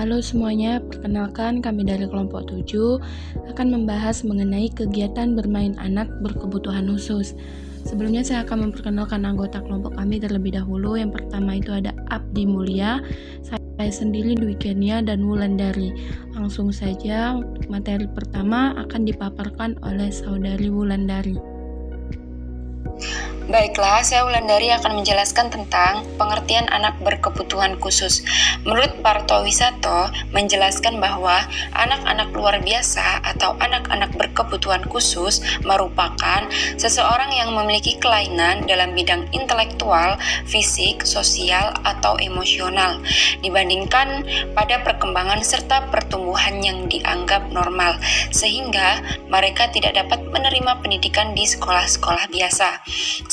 Halo semuanya, perkenalkan kami dari kelompok 7 akan membahas mengenai kegiatan bermain anak berkebutuhan khusus. Sebelumnya saya akan memperkenalkan anggota kelompok kami terlebih dahulu. Yang pertama itu ada Abdi Mulia, saya sendiri Dwi Kenia dan Wulandari. Langsung saja materi pertama akan dipaparkan oleh saudari Wulandari. Baiklah, saya Wulandari akan menjelaskan tentang pengertian anak berkebutuhan khusus. Menurut Parto Wisato, menjelaskan bahwa anak-anak luar biasa atau anak-anak berkebutuhan khusus merupakan seseorang yang memiliki kelainan dalam bidang intelektual, fisik, sosial, atau emosional dibandingkan pada perkembangan serta pertumbuhan yang dianggap normal, sehingga mereka tidak dapat menerima pendidikan di sekolah-sekolah biasa.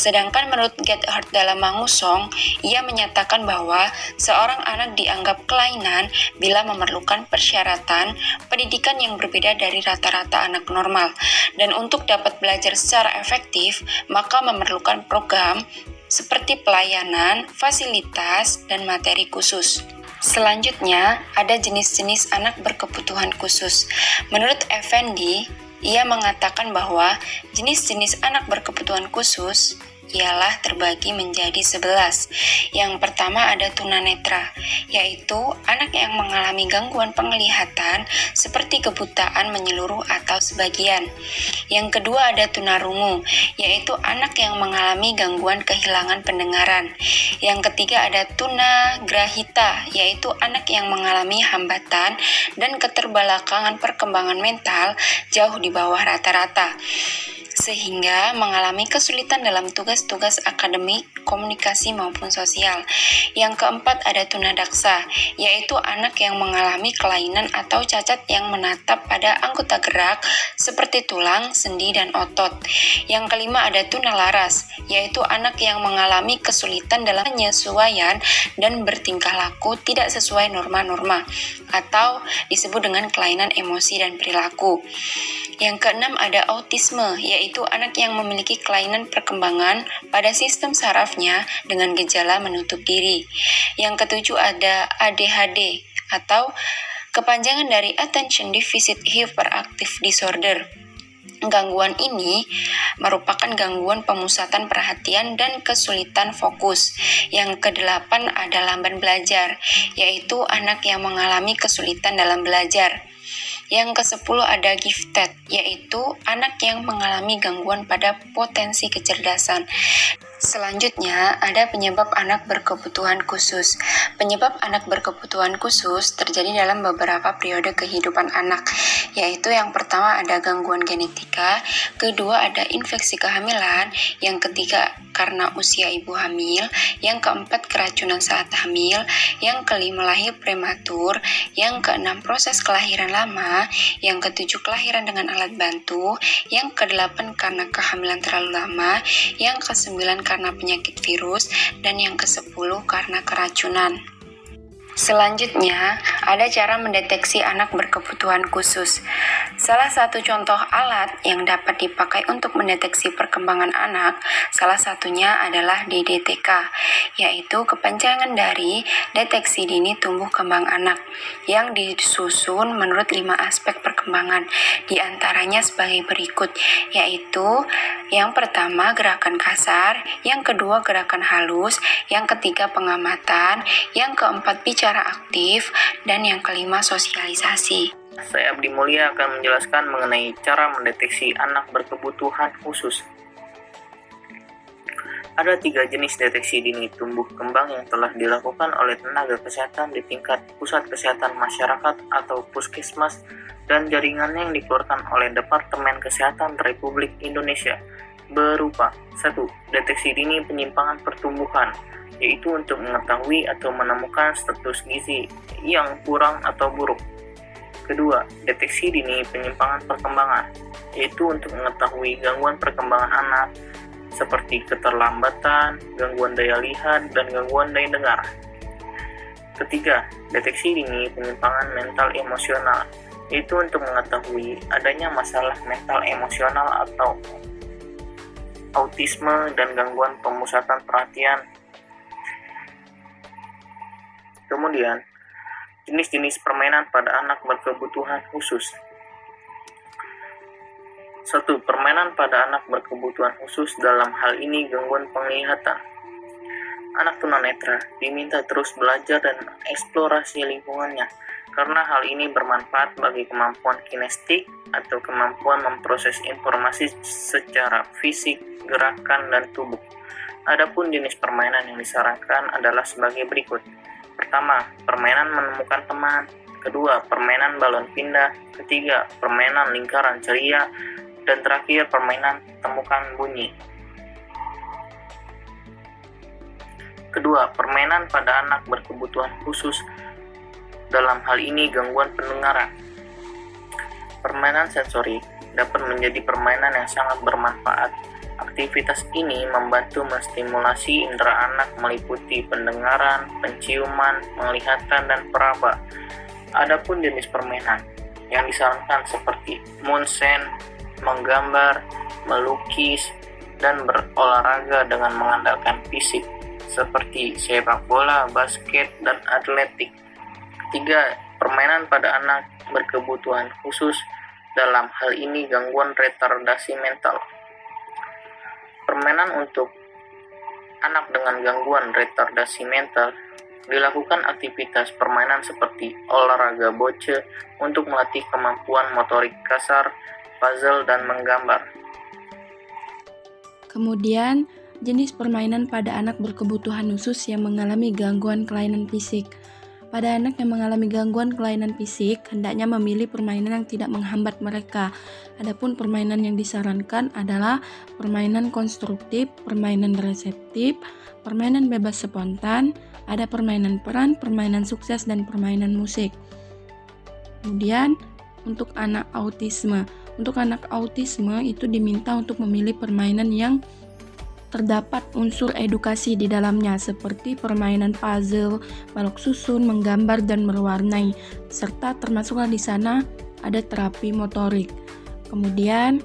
Sedangkan menurut Gethard dalam Mangusong, ia menyatakan bahwa seorang anak dianggap kelainan bila memerlukan persyaratan pendidikan yang berbeda dari rata-rata anak normal. Dan untuk dapat belajar secara efektif, maka memerlukan program seperti pelayanan, fasilitas, dan materi khusus. Selanjutnya, ada jenis-jenis anak berkebutuhan khusus. Menurut Effendi, ia mengatakan bahwa jenis-jenis anak berkebutuhan khusus ialah terbagi menjadi 11. Yang pertama ada tunanetra, yaitu anak yang mengalami gangguan penglihatan seperti kebutaan menyeluruh atau sebagian. Yang kedua ada tunarungu, yaitu anak yang mengalami gangguan kehilangan pendengaran. Yang ketiga ada tunagrahita, yaitu anak yang mengalami hambatan dan keterbelakangan perkembangan mental jauh di bawah rata-rata, sehingga mengalami kesulitan dalam tugas-tugas akademik, komunikasi maupun sosial. Yang keempat ada tunadaksa, yaitu anak yang mengalami kelainan atau cacat yang menatap pada anggota gerak seperti tulang, sendi, dan otot. Yang kelima ada tunalaras, yaitu anak yang mengalami kesulitan dalam penyesuaian dan bertingkah laku tidak sesuai norma-norma, atau disebut dengan kelainan emosi dan perilaku. Yang keenam ada autisme, yaitu anak yang memiliki kelainan perkembangan pada sistem sarafnya dengan gejala menutup diri. Yang ketujuh ada ADHD atau kepanjangan dari Attention Deficit Hyperactive Disorder. Gangguan ini merupakan gangguan pemusatan perhatian dan kesulitan fokus. Yang kedelapan ada lamban belajar, yaitu anak yang mengalami kesulitan dalam belajar. Yang ke-10 ada gifted, yaitu anak yang mengalami gangguan pada potensi kecerdasan. Selanjutnya, ada penyebab anak berkebutuhan khusus. Penyebab anak berkebutuhan khusus terjadi dalam beberapa periode kehidupan anak, yaitu yang pertama ada gangguan genetika, kedua ada infeksi kehamilan, yang ketiga karena usia ibu hamil, yang keempat keracunan saat hamil, yang kelima lahir prematur, yang keenam proses kelahiran lama, yang ketujuh kelahiran dengan alat bantu, yang kedelapan karena kehamilan terlalu lama, yang kesembilan karena penyakit virus, dan yang ke-10 karena keracunan. Selanjutnya, ada cara mendeteksi anak berkebutuhan khusus. Salah satu contoh alat yang dapat dipakai untuk mendeteksi perkembangan anak, salah satunya adalah DDTK, yaitu kepanjangan dari deteksi dini tumbuh kembang anak, yang disusun menurut 5 aspek perkembangan, di antaranya sebagai berikut, yaitu yang pertama gerakan kasar, yang kedua gerakan halus, yang ketiga pengamatan, yang keempat bicara aktif, dan yang kelima sosialisasi. Saya Abdi Mulia akan menjelaskan mengenai cara mendeteksi anak berkebutuhan khusus. Ada 3 jenis deteksi dini tumbuh kembang yang telah dilakukan oleh tenaga kesehatan di tingkat pusat kesehatan masyarakat atau puskesmas dan jaringannya yang dikeluarkan oleh Departemen Kesehatan Republik Indonesia, berupa 1. Deteksi dini penyimpangan pertumbuhan, yaitu untuk mengetahui atau menemukan status gizi yang kurang atau buruk. Kedua, deteksi dini penyimpangan perkembangan, yaitu untuk mengetahui gangguan perkembangan anak seperti keterlambatan, gangguan daya lihat, dan gangguan daya dengar. Ketiga, deteksi dini penyimpangan mental emosional, yaitu untuk mengetahui adanya masalah mental emosional atau autisme dan gangguan pemusatan perhatian. Kemudian, Jenis-jenis permainan pada anak berkebutuhan khusus. 1. Permainan pada anak berkebutuhan khusus, dalam hal ini gangguan penglihatan. Anak tunanetra diminta terus belajar dan eksplorasi lingkungannya, karena hal ini bermanfaat bagi kemampuan kinestik atau kemampuan memproses informasi secara fisik, gerakan, dan tubuh. Adapun jenis permainan yang disarankan adalah sebagai berikut. Pertama, permainan menemukan teman. Kedua, permainan balon pindah. Ketiga, permainan lingkaran ceria. Dan terakhir, permainan temukan bunyi. Kedua, permainan pada anak berkebutuhan khusus, dalam hal ini gangguan pendengaran. Permainan sensorik dapat menjadi permainan yang sangat bermanfaat. Aktivitas ini membantu menstimulasi indera anak meliputi pendengaran, penciuman, penglihatan, dan peraba. Adapun jenis permainan yang disarankan seperti moonsen, menggambar, melukis, dan berolahraga dengan mengandalkan fisik seperti sepak bola, basket, dan atletik. Ketiga, permainan pada anak berkebutuhan khusus, dalam hal ini gangguan retardasi mental. Permainan untuk anak dengan gangguan retardasi mental dilakukan aktivitas permainan seperti olahraga boce untuk melatih kemampuan motorik kasar, puzzle, dan menggambar. Kemudian, jenis permainan pada anak berkebutuhan khusus yang mengalami gangguan kelainan fisik. Pada anak yang mengalami gangguan kelainan fisik, hendaknya memilih permainan yang tidak menghambat mereka. Adapun permainan yang disarankan adalah permainan konstruktif, permainan reseptif, permainan bebas spontan, ada permainan peran, permainan sukses, dan permainan musik. Kemudian, untuk anak autisme. Untuk anak autisme itu diminta untuk memilih permainan yang terdapat unsur edukasi di dalamnya seperti permainan puzzle, balok susun, menggambar, dan mewarnai, serta termasuklah di sana ada terapi motorik. Kemudian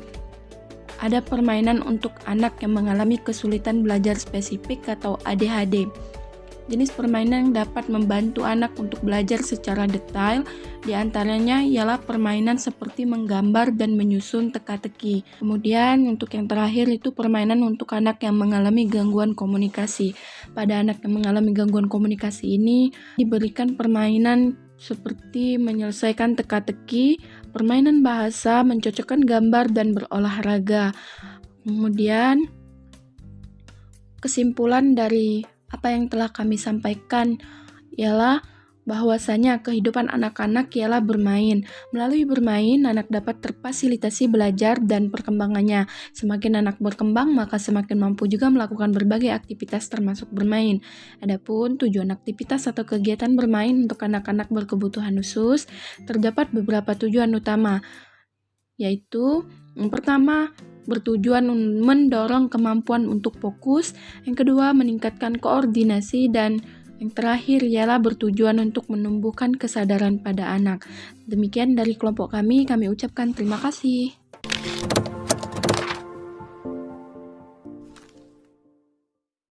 ada permainan untuk anak yang mengalami kesulitan belajar spesifik atau ADHD. Jenis permainan yang dapat membantu anak untuk belajar secara detail, diantaranya ialah permainan seperti menggambar dan menyusun teka-teki. Kemudian untuk yang terakhir itu permainan untuk anak yang mengalami gangguan komunikasi. Pada anak yang mengalami gangguan komunikasi ini diberikan permainan seperti menyelesaikan teka-teki, permainan bahasa, mencocokkan gambar, dan berolahraga. Kemudian kesimpulan dari apa yang telah kami sampaikan ialah bahwasanya kehidupan anak-anak ialah bermain. Melalui bermain, anak dapat terfasilitasi belajar dan perkembangannya. Semakin anak berkembang, maka semakin mampu juga melakukan berbagai aktivitas termasuk bermain. Adapun tujuan aktivitas atau kegiatan bermain untuk anak-anak berkebutuhan khusus, terdapat beberapa tujuan utama, yaitu yang pertama, bertujuan mendorong kemampuan untuk fokus, yang kedua meningkatkan koordinasi, dan yang terakhir ialah bertujuan untuk menumbuhkan kesadaran pada anak. Demikian dari kelompok kami ucapkan terima kasih.